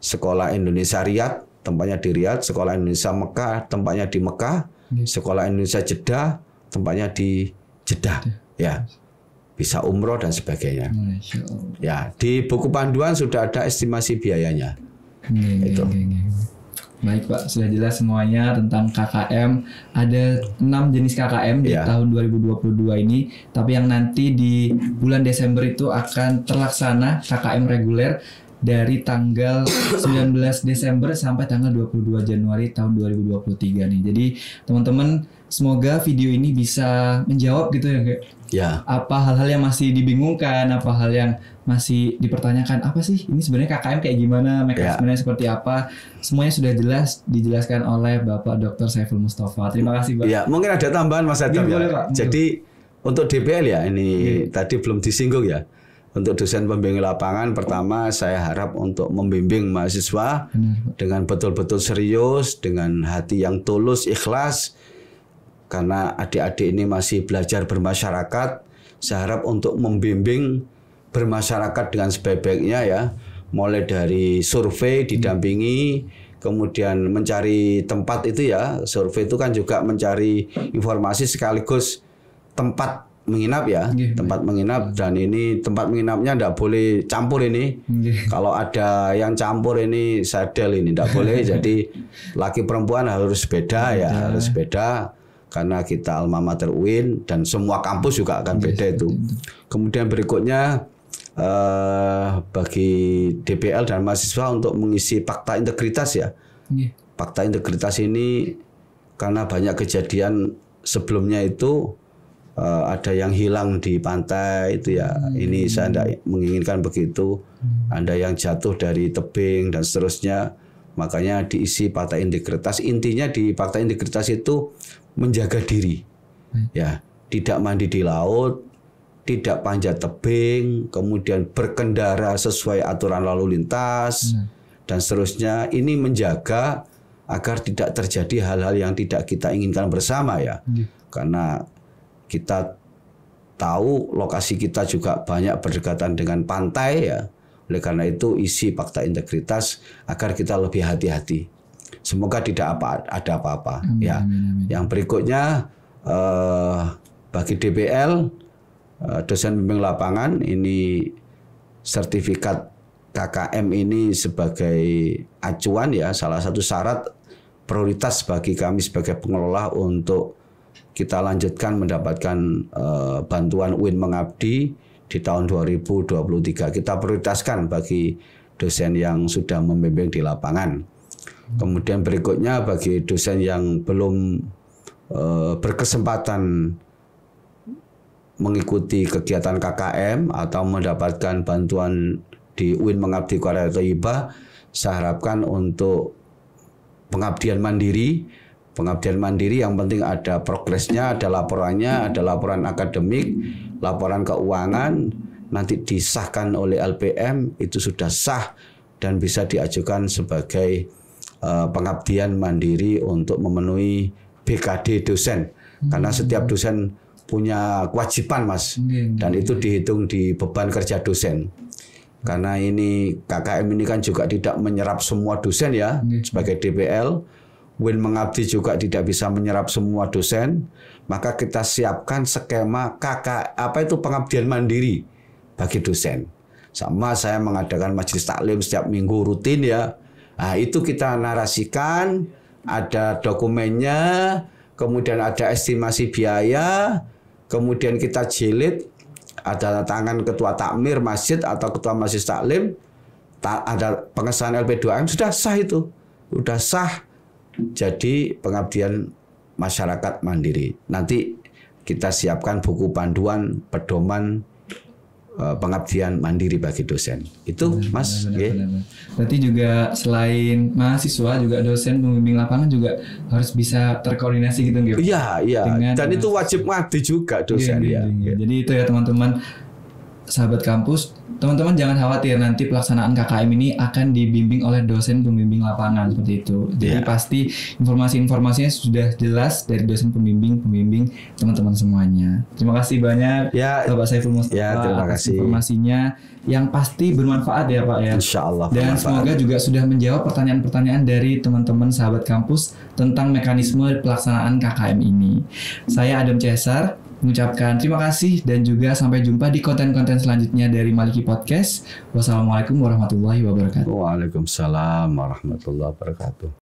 Sekolah Indonesia Riyadh, tempatnya di Riyadh. Sekolah Indonesia Mekah, tempatnya di Mekah. Sekolah Indonesia Jeddah, tempatnya di Jeddah. Ya, bisa umroh dan sebagainya. Ya, di buku panduan sudah ada estimasi biayanya. Itu. Baik Pak, sudah jelas semuanya tentang KKM. Ada 6 jenis KKM di tahun 2022 ini. Tapi yang nanti di bulan Desember itu akan terlaksana KKM reguler dari tanggal 19 Desember sampai tanggal 22 Januari tahun 2023 nih. Jadi teman-teman semoga video ini bisa menjawab gitu ya kayak apa hal-hal yang masih dibingungkan, apa hal yang masih dipertanyakan, apa sih ini sebenarnya KKM kayak gimana, mekanismenya seperti apa, semuanya sudah jelas dijelaskan oleh Bapak Dr. Saiful Mustafa. Terima kasih Pak. Ya, mungkin ada tambahan Mas Adam ya. Boleh, Pak. Jadi untuk DPL ya ini tadi belum disinggung ya. Untuk dosen pembimbing lapangan, pertama saya harap untuk membimbing mahasiswa dengan betul-betul serius, dengan hati yang tulus, ikhlas. Karena adik-adik ini masih belajar bermasyarakat, saya harap untuk membimbing bermasyarakat dengan sebaik-baiknya ya. Mulai dari survei didampingi, kemudian mencari tempat itu ya. Survei itu kan juga mencari informasi sekaligus tempat menginap ya, tempat menginap, dan ini tempat menginapnya enggak boleh campur ini. Kalau ada yang campur ini sadel ini enggak boleh. Jadi laki perempuan harus beda ya, harus beda karena kita alma mater UIN dan semua kampus juga akan beda itu. Kemudian berikutnya bagi DPL dan mahasiswa untuk mengisi fakta integritas ya. Fakta integritas ini karena banyak kejadian sebelumnya itu ada yang hilang di pantai itu ya. Ini saya tidak menginginkan begitu. Ada yang jatuh dari tebing dan seterusnya. Makanya diisi fakta integritas. Intinya di fakta integritas itu menjaga diri. Ya, tidak mandi di laut, tidak panjat tebing, kemudian berkendara sesuai aturan lalu lintas dan seterusnya. Ini menjaga agar tidak terjadi hal-hal yang tidak kita inginkan bersama ya. Karena kita tahu lokasi kita juga banyak berdekatan dengan pantai ya. Oleh karena itu isi fakta integritas agar kita lebih hati-hati. Semoga tidak ada apa-apa ya. Yang berikutnya bagi DPL dosen bimbing lapangan ini sertifikat KKM ini sebagai acuan ya, salah satu syarat prioritas bagi kami sebagai pengelola untuk kita lanjutkan mendapatkan bantuan UIN Mengabdi di tahun 2023. Kita prioritaskan bagi dosen yang sudah membimbing di lapangan. Kemudian berikutnya bagi dosen yang belum berkesempatan mengikuti kegiatan KKM atau mendapatkan bantuan di UIN Mengabdi Qarya Thayyibah, saya harapkan untuk pengabdian mandiri. Pengabdian mandiri yang penting ada progresnya, ada laporannya, ada laporan akademik, laporan keuangan, nanti disahkan oleh LPM, itu sudah sah dan bisa diajukan sebagai pengabdian mandiri untuk memenuhi BKD dosen. Karena setiap dosen punya kewajiban Mas, dan itu dihitung di beban kerja dosen. Karena ini KKM ini kan juga tidak menyerap semua dosen ya, sebagai DPL. UIN Mengabdi juga tidak bisa menyerap semua dosen, maka kita siapkan skema pengabdian mandiri bagi dosen. Sama saya mengadakan majelis taklim setiap minggu rutin ya. Nah, itu kita narasikan, ada dokumennya, kemudian ada estimasi biaya, kemudian kita jilid, ada tangan ketua takmir masjid atau ketua majelis taklim, ada pengesahan LP2M, sudah sah itu, sudah sah. Jadi pengabdian masyarakat mandiri. Nanti kita siapkan buku panduan pedoman pengabdian mandiri bagi dosen. Itu Mas. Benar. Berarti juga selain mahasiswa juga dosen pembimbing lapangan juga harus bisa terkoordinasi gitu nggak? Iya. Dan itu wajib ngabdi juga dosen ya. Jadi itu ya teman-teman sahabat kampus, teman-teman jangan khawatir nanti pelaksanaan KKM ini akan dibimbing oleh dosen pembimbing lapangan seperti itu. Jadi pasti informasi-informasinya sudah jelas dari dosen pembimbing teman-teman semuanya. Terima kasih banyak Bapak Saiful Mustafa atas informasinya yang pasti bermanfaat ya Pak ya. Insyaallah. Dan semoga juga sudah menjawab pertanyaan-pertanyaan dari teman-teman sahabat kampus tentang mekanisme pelaksanaan KKM ini. Saya Adam Cesar mengucapkan terima kasih dan juga sampai jumpa di konten-konten selanjutnya dari Maliki Podcast. Wassalamualaikum warahmatullahi wabarakatuh. Waalaikumsalam warahmatullahi wabarakatuh.